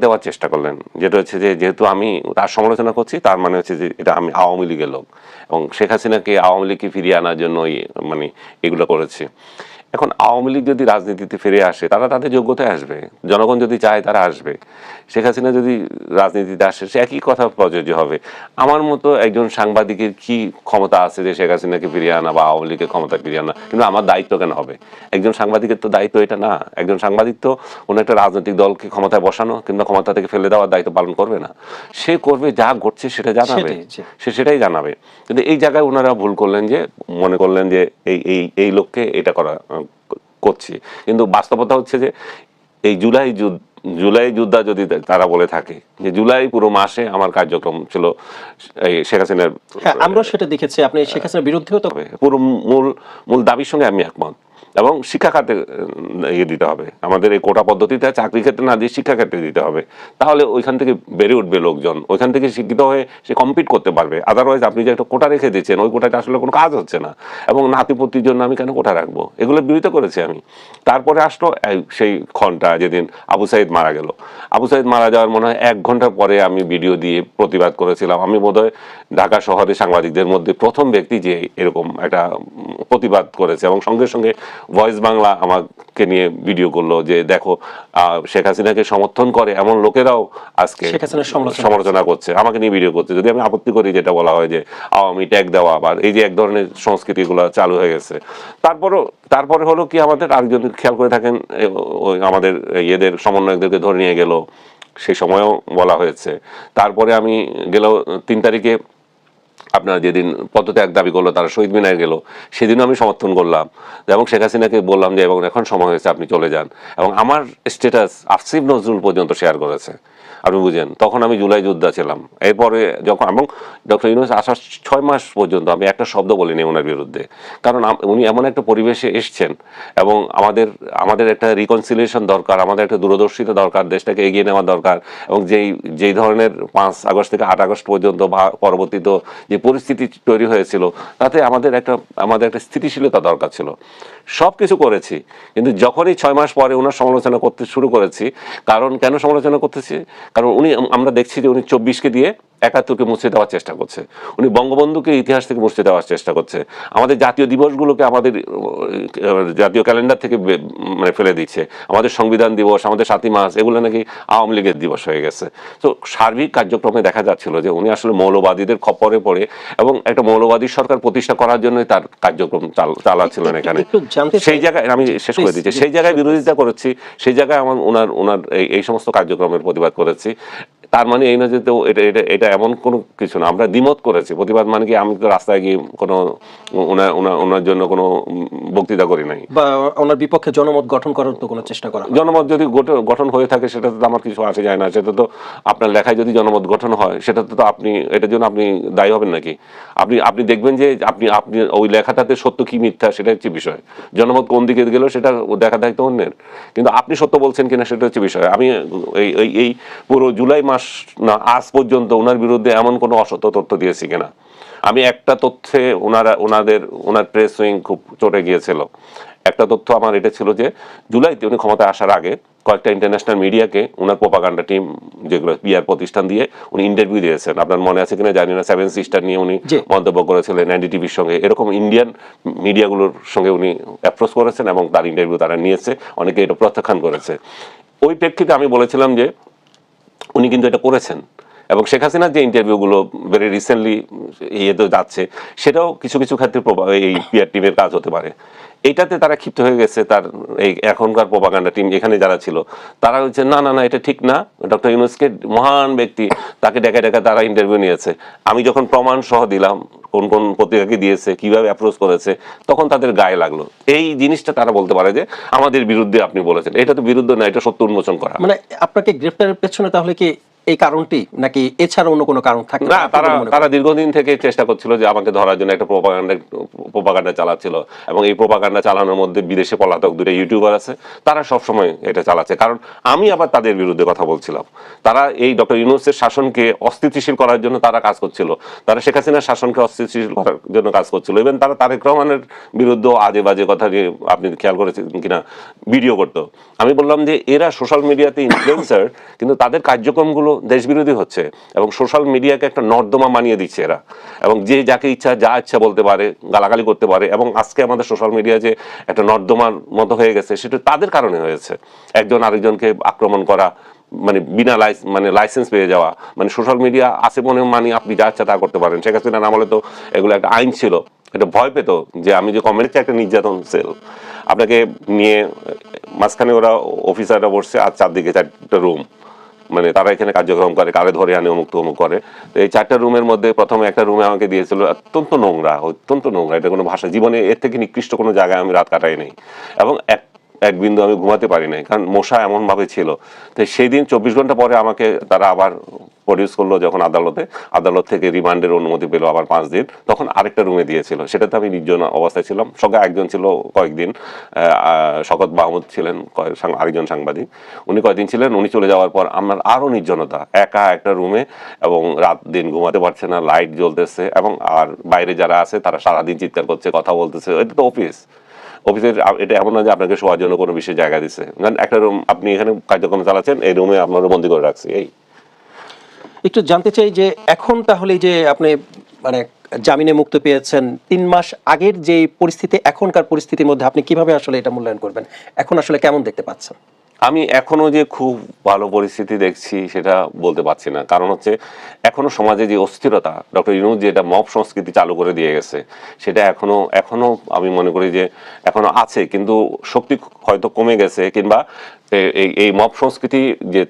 দেওয়ার চেষ্টা করলেন, যেটা হচ্ছে যে যেহেতু আমি তার সমালোচনা করছি তার মানে হচ্ছে যে এটা আমি আওয়ামী লীগের লোক এবং শেখ হাসিনাকে আওয়ামী লীগকে ফিরিয়ে আনার জন্য মানে এগুলো করেছি। এখন আওয়ামী লীগ যদি রাজনীতিতে ফিরে আসে তারা তাদের যোগ্যতায় আসবে, জনগণ যদি চায় তারা আসবে। শেখ হাসিনা যদি রাজনীতিতে আসে সে একই কথা প্রযোজ্য হবে। আমার মতো একজন সাংবাদিকের কি ক্ষমতা আছে যে শেখ হাসিনাকে ফিরিয়ে আনা বা আওয়ামী লীগের ক্ষমতা ফিরিয়ে আনা? কিন্তু আমার দায়িত্ব কেন হবে? একজন সাংবাদিকের তো দায়িত্ব এটা না। একজন সাংবাদিক তো কোনো একটা রাজনৈতিক দলকে ক্ষমতায় বসানো কিংবা ক্ষমতা থেকে ফেলে দেওয়ার দায়িত্ব পালন করবে না। সে করবে যা ঘটছে সেটা জানাবে, সে সেটাই জানাবে। কিন্তু এই জায়গায় ওনারা ভুল করলেন যে মনে করলেন যে এই লোককে এটা করছি। কিন্তু বাস্তবতা হচ্ছে যে এই জুলাই যোদ্ধা যদি তারা বলে থাকে যে জুলাই পুরো মাসে আমার কার্যক্রম ছিল এই শেখ হাসিনার, আমরা সেটা দেখেছি, আপনি শেখ হাসিনার বিরুদ্ধেও তো পুরো মূল দাবির সঙ্গে আমি একমত। এবং শিক্ষা খাতে দিতে হবে, আমাদের এই কোটা পদ্ধতিতে চাকরি ক্ষেত্রে না দিয়ে শিক্ষা ক্ষেত্রে দিতে হবে। তাহলে ওইখান থেকে বেড়ে উঠবে লোকজন, ওইখান থেকে শিক্ষিত হয়ে সে কম্পিট করতে পারবে। আদারওয়াইজ আপনি যে একটা কোটা রেখে দিচ্ছেন ওই কোটাটা আসলে কোনো কাজ হচ্ছে না। এবং নাতিপুতির জন্য আমি কেন কোটা রাখবো? এগুলোর বিরোধিতা করেছি আমি। তারপরে আসলো সেই ক্ষণটা যেদিন আবু সাইদ মারা গেল। আবু সাইদ মারা যাওয়ার মনে হয় 1 ঘন্টা পরে আমি ভিডিও দিয়ে প্রতিবাদ করেছিলাম। আমি বোধহয় ঢাকা শহরে সাংবাদিকদের মধ্যে প্রথম ব্যক্তি যে এরকম একটা প্রতিবাদ করেছে এবং সঙ্গে সঙ্গে ভয়েস বাংলা আমাকে নিয়ে ভিডিও করলো যে দেখো শেখ হাসিনাকে সমর্থন করে এমন লোকেরাও আজকে সমালোচনা করছে, আমাকে নিয়ে ভিডিও করছে। যদি আমি আপত্তি করি যেটা বলা হয় যে আওয়ামী ট্যাগ দেওয়া বা এই যে এক ধরনের সংস্কৃতিগুলো চালু হয়ে গেছে। তারপরে হলো কি আমাদের আরেকজন খেয়াল করে থাকেন আমাদের ইয়েদের সমন্বয়কদেরকে ধরে নিয়ে গেল, সেই সময়ও বলা হয়েছে। তারপরে আমি গেল 3 তারিখে আপনার যেদিন পদত্যাগ দাবি করলো তারা শহীদ মিনারে গেল, সেদিনও আমি সমর্থন করলাম এবং শেখ হাসিনাকে বললাম যে এবং এখন সময় হয়েছে আপনি চলে যান। এবং আমার স্ট্যাটাস আসিফ নজরুল পর্যন্ত শেয়ার করেছে, আপনি বুঝেন। তখন আমি জুলাই যোদ্ধা ছিলাম। এরপরে যখন এবং ডক্টর ইউনূস আসার 6 মাস পর্যন্ত আমি একটা শব্দ বলিনি ওনার বিরুদ্ধে, কারণ উনি এমন একটা পরিবেশে এসছেন এবং আমাদের একটা রিকনসিলিয়েশন দরকার, আমাদের একটা দূরদর্শিতা দরকার, দেশটাকে এগিয়ে নেওয়া দরকার। এবং যেই ধরনের 5 আগস্ট থেকে 8 আগস্ট পর্যন্ত বা পরবর্তীতে যে পরিস্থিতি তৈরি হয়েছিল তাতে আমাদের একটা স্থিতিশীলতা দরকার ছিল। সব কিছু করেছি, কিন্তু যখনই 6 মাস পরে ওনার সমালোচনা করতে শুরু করেছি, কারণ কেন সমালোচনা করতেছি, কারণ আমরা দেখছি যে উনি 24কে দিয়ে 71কে মুছে দেওয়ার চেষ্টা করছে, উনি বঙ্গবন্ধুকে ইতিহাস থেকে মুছে দেওয়ার চেষ্টা করছে, আমাদের জাতীয় দিবসগুলোকে আমাদের জাতীয় ক্যালেন্ডার থেকে মানে ফেলে দিচ্ছে, আমাদের সংবিধান দিবস, আমাদের 7ই মার্চ এগুলো নাকি আওয়ামী লীগের দিবস হয়ে গেছে। তো সার্বিক কার্যক্রমে দেখা যাচ্ছিল যে উনি আসলে মৌলবাদীদের খপ্পরে পড়ে এবং একটা মৌলবাদী সরকার প্রতিষ্ঠা করার জন্যই তার কার্যক্রম চালাচ্ছিলেন এখানে। সেই জায়গায় আমি শেষ করে দিচ্ছি, সেই জায়গায় বিরোধিতা করেছি, সেই জায়গায় আমার ওনার এই সমস্ত কার্যক্রমের প্রতিবাদ করেছি। তার মানে এই না যে তো এটা এমন কোনো কিছু না, আমরা দ্বিমত করেছি। প্রতিবাদ মানে কি আমি তো রাস্তায় গিয়ে কোনো ওনার জন্য কোনো বক্তৃতা করি নাই বা ওনার বিপক্ষে জনমত গঠন করার তো কোনো চেষ্টা করা। জনমত যদি গঠন হয়ে থাকে সেটা তো আমার কিছু আসে যায় না। সেটা তো আপনার লেখায় যদি জনমত গঠন হয় সেটা তো আপনি এটার জন্য আপনি দায়ী হবেন নাকি? আপনি দেখবেন যে আপনি ওই লেখাটাতে সত্য কি মিথ্যা সেটা হচ্ছে বিষয়। জনমত কোন দিকে গেল সেটা দেখা দায়িত্ব অন্যের, কিন্তু আপনি সত্য বলছেন কিনা সেটা হচ্ছে বিষয়। আমি এই পুরো জুলাই মাস না আজ পর্যন্ত ওনার বিরুদ্ধে এমন কোনো অসত্য তথ্য দিয়েছি কিনা? আমি একটা তথ্যে ওনার প্রেস উইং খুব চটে গিয়েছিল। একটা তথ্য আমার এটা ছিল যে জুলাইতে উনি ক্ষমতায় আসার আগে কয়েকটা ইন্টারন্যাশনাল মিডিয়াকে ওনার প্রোপাগান্ডা টিম যেগুলো পিআর প্রতিষ্ঠান দিয়ে উনি ইন্টারভিউ দিয়েছেন। আপনার মনে আছে কিনা জানি না, 7 সিস্টার নিয়ে উনি মন্তব্য করেছিলেন, এনডিটিভির সঙ্গে। এরকম ইন্ডিয়ান মিডিয়াগুলোর সঙ্গে উনি অ্যাপ্রোচ করেছেন এবং তার ইন্টারভিউ তারা নিয়েছে, অনেকে এটা প্রত্যাখ্যান করেছে। ওই প্রেক্ষিতে আমি বলেছিলাম যে উনি কিন্তু এটা করেছেন এবং শেখ হাসিনার যে ইন্টারভিউগুলো ভেরি রিসেন্টলি ইয়েতে যাচ্ছে সেটাও কিছু কিছু ক্ষেত্রে এই পিআর টিমের কাজ হতে পারে। এইটাতে তারা ক্ষিপ্ত হয়ে গেছে, তার এই এখনকার প্রোপাগান্ডা টিম এখানে যারা ছিল তারা হচ্ছে না এটা ঠিক না, ডক্টর ইউনূসকে মহান ব্যক্তি, তাকে ডেকা তারা ইন্টারভিউ নিয়েছে। আমি যখন প্রমাণ সহ দিলাম কোন কোন পত্রিকাকে দিয়েছে, কিভাবে অ্যাপ্রোচ করেছে, তখন তাদের গায়ে লাগলো। এই জিনিসটা তারা বলতে পারে যে আমাদের বিরুদ্ধে আপনি বলেছেন, এটা তো বিরুদ্ধে না, এটা সত্য উন্মোচন করা। মানে আপনাকে গ্রেফতারের পেছনে তাহলে কি এই কারণটি, নাকি এছাড়া অন্য কোনো কারণ থাকে? না, তারা দীর্ঘদিন থেকে চেষ্টা করছিল যে আমাকে ধরার জন্য একটা প্রোপাগান্ডা চালাচ্ছিল, এবং এই প্রোপাগান্ডা চালানোর মধ্যে বিদেশে পলাতক দুটো ইউটিউবার আছে, তারা সবসময় এটা চালাচ্ছে। কারণ আমি আবার তাদের বিরুদ্ধে কথা বলছিলাম। তারা এই ডক্টর ইউনূসের শাসনকে অস্থিতিশীল করার জন্য তারা কাজ করছিল, তারা শেখ হাসিনার শাসনকে অস্থিতিশীল করার জন্য কাজ করছিল। ইভেন তারা তারেক রহমানের বিরুদ্ধেও আজে বাজে কথা নিয়ে, আপনি খেয়াল করেছেন কিনা, ভিডিও করতো। আমি বললাম যে এরা সোশ্যাল মিডিয়াতে ইনফ্লুয়েন্সার, কিন্তু তাদের কার্যক্রমগুলো দেশবিরোধী হচ্ছে, এবং সোশ্যাল মিডিয়াকে একটা নর্দমা মানিয়ে দিচ্ছে এরা, এবং যে যাকে ইচ্ছা যা ইচ্ছা বলতে পারে, গালাগালি করতে পারে। এবং আজকে আমাদের সোশ্যাল মিডিয়া যে একটা নর্দমার মতো হয়ে গেছে, সেটা তাদের কারণে হয়েছে। একজন আরেকজনকে আক্রমণ করা, মানে বিনা লাইসেন্স পেয়ে যাওয়া, মানে সোশ্যাল মিডিয়া আছে মনে মানে আপনি যা ইচ্ছা তা করতে পারেন। শেখ হাসিনার আমলে তো এগুলো একটা আইন ছিল, এটা ভয় পেত যে আমি যে কমেন্টে একটা নির্যাতন সেল, আপনাকে নিয়ে মাঝখানে ওরা অফিসাররা বসছে, আর চারদিকে 4টা রুম, মানে তারা এখানে কার্যক্রম করে, কারে ধরে আনে, অমুক তমুক করে। তো এই 4টা রুমের মধ্যে প্রথমে একটা রুমে আমাকে দিয়েছিল, অত্যন্ত নোংরা, এটা কোনো ভাষা, জীবনে এর থেকে নিকৃষ্ট কোনো জায়গায় আমি রাত কাটাই নাই, এবং এক বিন্দু আমি ঘুমাতে পারি নাই, কারণ মশা এমন ভাবে ছিল। তো সেই দিন 24 ঘন্টা পরে আমাকে তারা আবার প্রডিউস করলো, যখন আদালত থেকে রিমান্ডের অনুমতি পেলো আবার 5 দিন, তখন আরেকটা রুমে দিয়েছিল। সেটাতে আমি নির্জন অবস্থায় ছিলাম, সঙ্গে একজন ছিল কয়েকদিন, শকত মাহমুদ ছিলেন আরেকজন সাংবাদিক, উনি কয়েকদিন ছিলেন। উনি চলে যাওয়ার পর আমার আরো নির্জনতা, একা একটা রুমে, এবং রাত দিন ঘুমাতে পারছে না, লাইট জ্বলতেছে, এবং আর বাইরে যারা আছে তারা সারাদিন চিৎকার করছে, কথা বলতেছে। এটা তো অফিসের, এটা এমন না যে আপনাকে শোয়ার জন্য কোনো বিশেষ জায়গা দিচ্ছে, একটা রুম আপনি এখানে কার্যক্রম চালাচ্ছেন, এই রুমে আপনারা বন্দি করে রাখছি। এই একটু জানতে চাই যে এখন তাহলে যে আপনি মানে জামিনে মুক্তি পেয়েছেন 3 মাস আগের যে পরিস্থিতি, এখনকার পরিস্থিতির মধ্যে আপনি কিভাবে আসলে এটা মূল্যায়ন করবেন? এখন আসলে কেমন দেখতে পাচ্ছেন? আমি এখনো যে খুব ভালো পরিস্থিতি দেখছি সেটা বলতে পারছি না, কারণ হচ্ছে এখনো সমাজে যে অস্থিরতা, ডক্টর ইউনূস যেটা মব সংস্কৃতি চালু করে দিয়ে গেছে, সেটা এখনো আমি মনে করি যে এখনো আছে, কিন্তু শক্তি হয়তো কমে গেছে, কিংবা এই মব সংস্কৃতি যে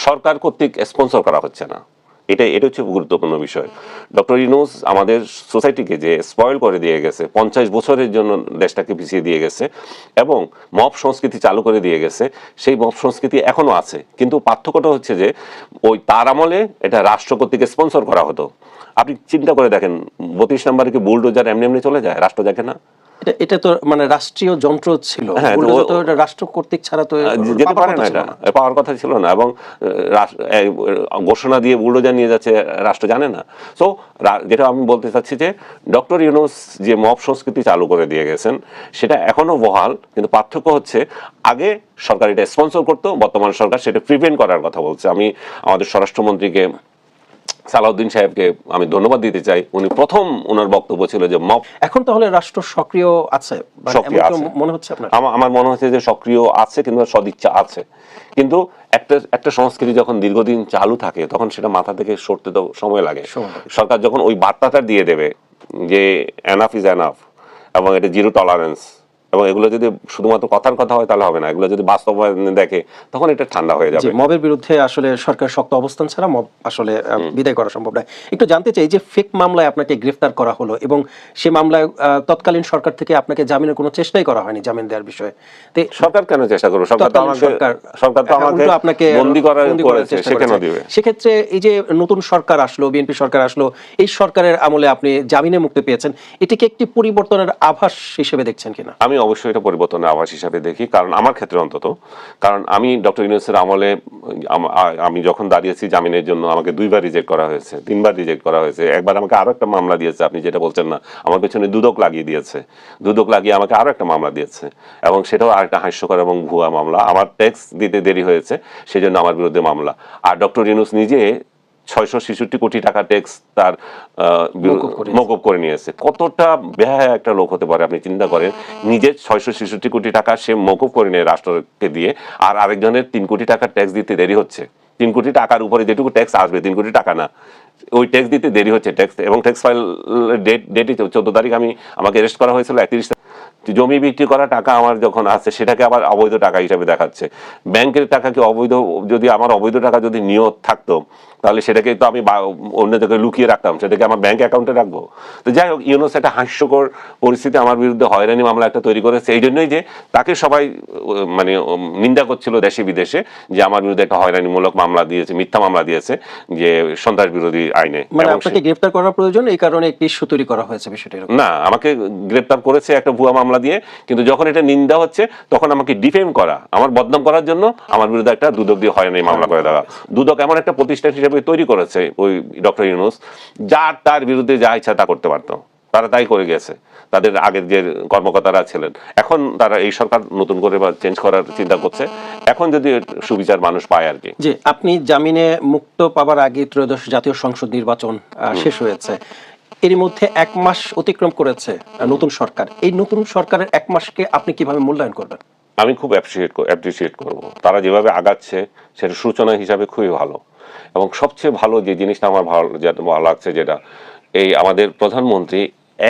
সরকার কর্তৃক স্পন্সর করা হচ্ছে না, এটা হচ্ছে গুরুত্বপূর্ণ বিষয়। ডক্টর ইউনূস আমাদের সোসাইটিকে যে স্পয়েল করে দিয়ে গেছে, 50 বছরের জন্য দেশটাকে পিছিয়ে দিয়ে গেছে, এবং মব সংস্কৃতি চালু করে দিয়ে গেছে। সেই মব সংস্কৃতি এখনো আছে, কিন্তু পার্থক্যটা হচ্ছে যে ওই তার আমলে এটা রাষ্ট্র কর্তৃক স্পন্সর করা হতো। আপনি চিন্তা করে দেখেন, 32 নম্বরে কি বুলডোজার এমনি এমনি চলে যায়? রাষ্ট্র দেখে না? এটা তো মানে রাষ্ট্রীয় যন্ত্র ছিল, বুলডোজার তো এটা রাষ্ট্র কর্তৃক ছাড়া তো যেতে পারে না, এটা পাওয়ার কথা ছিল না, এবং ঘোষণা দিয়ে বুলডোজার নিয়ে যাচ্ছে, রাষ্ট্র জানে না। সো যেটা আমি বলতে চাচ্ছি যে ডক্টর ইউনূস যে মব সংস্কৃতি চালু করে দিয়ে গেছেন সেটা এখনো বহাল, কিন্তু পার্থক্য হচ্ছে আগে সরকার এটা স্পন্সর করতো, বর্তমান সরকার সেটা প্রিভেন্ট করার কথা বলছে। আমি আমাদের স্বরাষ্ট্রমন্ত্রীকে সালাউদ্দিন সাহেবকে আমি ধন্যবাদ দিতে চাই, উনি প্রথম ওনার বক্তব্য ছিল যে মব। এখন তাহলে রাষ্ট্র সক্রিয় আছে মনে হচ্ছে আপনার? আমার মনে হচ্ছে যে সক্রিয় আছে, কিন্তু সদিচ্ছা আছে, কিন্তু একটা সংস্কৃতি যখন দীর্ঘদিন চালু থাকে তখন সেটা মাথা থেকে সরতে তো সময় লাগে। সরকার যখন ওই বার্তাটা দিয়ে দেবে যে এনাফ ইজ এনাফ, এবং এটা জিরো টলারেন্স, এবং এগুলো যদি শুধুমাত্র কথার কথা হয় তাহলে হবে না, এগুলো যদি বাস্তবায়নে দেখে তখন এটা ঠান্ডা হয়ে যাবে। মবের বিরুদ্ধে আসলে সরকার শক্ত অবস্থান ছাড়া মব আসলে বিদায় করা সম্ভব নয়। একটু জানতে চাই যে ফেক মামলায় আপনাকে গ্রেফতার করা হলো, এবং সে মামলায় তৎকালীন সরকার থেকে আপনাকে জামিনের কোনো চেষ্টাই করা হয়নি জামিন দেওয়ার বিষয়ে। সরকার কেন চেষ্টা করবে? সরকার তো আমাকে বন্দী করেছে, সে কেন দিবে? সেক্ষেত্রে এই যে নতুন সরকার আসলো, বিএনপি সরকার আসলো, এই সরকারের আমলে আপনি জামিনে মুক্তি পেয়েছেন, এটিকে একটি পরিবর্তনের আভাস হিসেবে দেখছেন কিনা? আমি অবশ্যই এটা পরিবর্তনের আভাস হিসাবে দেখি, কারণ আমার ক্ষেত্রে অন্তত, কারণ আমি ডক্টর ইউনূসের আমলে আমি যখন দাঁড়িয়েছি জামিনের জন্য আমাকে 2বার রিজেক্ট করা হয়েছে, 3বার রিজেক্ট করা হয়েছে, একবার আমাকে আরো একটা মামলা দিয়েছে, আপনি যেটা বলছেন না, আমার পেছনে দুদক লাগিয়ে দিয়েছে, দুদক লাগিয়ে আমাকে আরো একটা মামলা দিয়েছে, এবং সেটাও আরেকটা হাস্যকর এবং ভুয়া মামলা। আমার ট্যাক্স দিতে দেরি হয়েছে, সেজন্য আমার বিরুদ্ধে মামলা। আর ডক্টর ইউনূস নিজে 666 কোটি টাকা ট্যাক্স তার মওকুফ করে নিয়েছে। কতটা বেহায়া একটা লোক হতে পারে আপনি চিন্তা করেন, নিজের 666 কোটি টাকা সে মওকুফ করে নিয়ে রাষ্ট্রকে দিয়ে, আর আরেকজনের 3 কোটি টাকা ট্যাক্স দিতে দেরি হচ্ছে। 3 কোটি টাকার উপরে যেটুকু ট্যাক্স আসবে, 3 কোটি টাকা না, ওই ট্যাক্স দিতে দেরি হচ্ছে, ট্যাক্স এবং ট্যাক্স ফাইল ডেটই 14 তারিখ আমাকে অ্যারেস্ট করা হয়েছিল, 31 জমি বিক্রি করা টাকা আমার যখন আছে সেটাকে আবার অবৈধ টাকা হিসাবে দেখাচ্ছে। ব্যাংকের টাকাকে অবৈধ, যদি আমার অবৈধ টাকা যদি নিয়ত থাকতো তাহলে সেটাকে তো আমি অন্য জায়গায় লুকিয়ে রাখতাম, সেটাকে আমার ব্যাংক অ্যাকাউন্টে রাখবো। তো যাই হোক, ইউনুস একটা হাস্যকর পরিস্থিতি আমার বিরুদ্ধে হয়রানি মামলা একটা তৈরি করেছে, এই জন্যই যে তাকে সবাই মানে নিন্দা করছিল দেশে বিদেশে যে আমার বিরুদ্ধে একটা হয়রানিমূলক মামলা দিয়েছে, মিথ্যা মামলা দিয়েছে যে সন্ত্রাস বিরোধী আইনে। মানে আপনাকে গ্রেফতার করার প্রয়োজন, এই কারণে একটি ইস্যু তৈরি করা হয়েছে বিষয়টা এরকম? না, আমাকে গ্রেফতার করেছে একটা ভুয়া মামলা দিয়ে, কিন্তু যখন এটা নিন্দা হচ্ছে তখন আমাকে ডিফেম করা, আমার বদনাম করার জন্য আমার বিরুদ্ধে একটা দুদক দিয়ে হয়রানি মামলা করে দেওয়া। দুদক এমন একটা প্রতিষ্ঠান হিসেবে তৈরি করেছে ওই ডক্টর ইউনুস, যার তার বিরুদ্ধে যা ইচ্ছা তা করতে পারতো, তারা তাই করে গেছে। তাদের আগের যে কর্মকর্তারা ছিলেন, এখন তারা এই সরকার নতুন করে বা চেঞ্জ করার চিন্তা করছে, এখন যদি সুবিচার মানুষ পায় আর কি। যে আপনি জামিনে মুক্ত পাবার আগে ত্রয়োদশ জাতীয় সংসদ নির্বাচন শেষ হয়েছে, এর মধ্যে 1 মাস অতিক্রম করেছে নতুন সরকার। এই নতুন সরকারের 1 মাসকে আপনি কিভাবে মূল্যায়ন করবেন? আমি খুব অ্যাপ্রিসিয়েট করব, তারা যেভাবে আগাচ্ছে সেটা সূচনা হিসাবে খুবই ভালো। এবং সবচেয়ে ভালো যে জিনিসটা আমার ভালো লাগছে, যেটা এই আমাদের প্রধানমন্ত্রী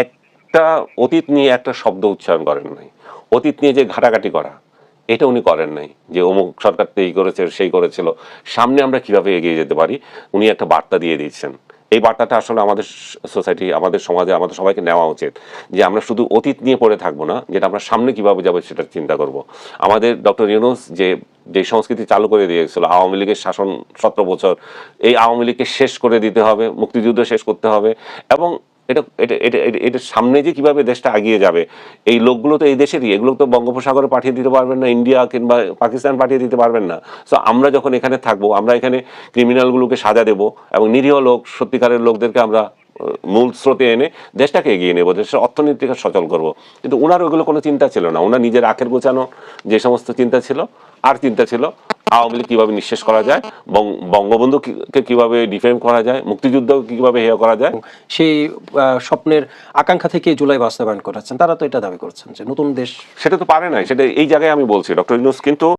একটা অতীত নিয়ে একটা শব্দ উচ্চারণ করেন নাই। অতীত নিয়ে যে ঘাটাঘাটি করা, এটা উনি করেন নাই, যে অমুক সরকার তো এই করেছে সেই করেছিল, সামনে আমরা কিভাবে এগিয়ে যেতে পারি উনি একটা বার্তা দিয়ে দিচ্ছেন। এই বার্তাটা আসলে আমাদের সোসাইটি, আমাদের সমাজে আমাদের সবাইকে নেওয়া উচিত, যে আমরা শুধু অতীত নিয়ে পড়ে থাকবো না, যেটা আমরা সামনে কিভাবে যাবো সেটা চিন্তা করব। আমাদের ডক্টর ইউনূস যে সংস্কৃতি চালু করে দিয়েছিল, আওয়ামী লীগের শাসন 17 বছর, এই আওয়ামী লীগকে শেষ করে দিতে হবে, মুক্তিযুদ্ধ শেষ করতে হবে, এবং এটা এটা এটা এটা সামনে যে কিভাবে দেশটা এগিয়ে যাবে, এই লোকগুলো তো এই দেশেরই, এগুলো তো বঙ্গোপসাগরে পাঠিয়ে দিতে পারবেন না, ইন্ডিয়া কিংবা পাকিস্তান পাঠিয়ে দিতে পারবেন না। সো আমরা যখন এখানে থাকবো, আমরা এখানে ক্রিমিনালগুলোকে সাজা দেব এবং নিরীহ লোক, সত্যিকারের লোকদেরকে আমরা মূল স্রোতে এনে দেশটাকে এগিয়ে নেবো, দেশের অর্থনীতিকে সচল করব। কিন্তু ওনার ওইগুলো কোনো চিন্তা ছিল না, ওনার নিজের আখের গোছানো যে সমস্ত চিন্তা ছিল, আর চিন্তা ছিল আওয়ামী লীগ কিভাবে নিঃশেষ করা যায়, বঙ্গবন্ধুকে কিভাবে ডিফেম করা যায়, মুক্তিযুদ্ধ কিভাবে হেয় করা যায়। সেই স্বপ্নের আকাঙ্ক্ষা থেকে জুলাই বাস্তবায়ন করেছেন, তারা তো এটা দাবি করছেন যে নতুন দেশ। সেটা তো পারে নাই, সেটা এই জায়গায় আমি বলছি ডক্টর ইউনূস কিন্তু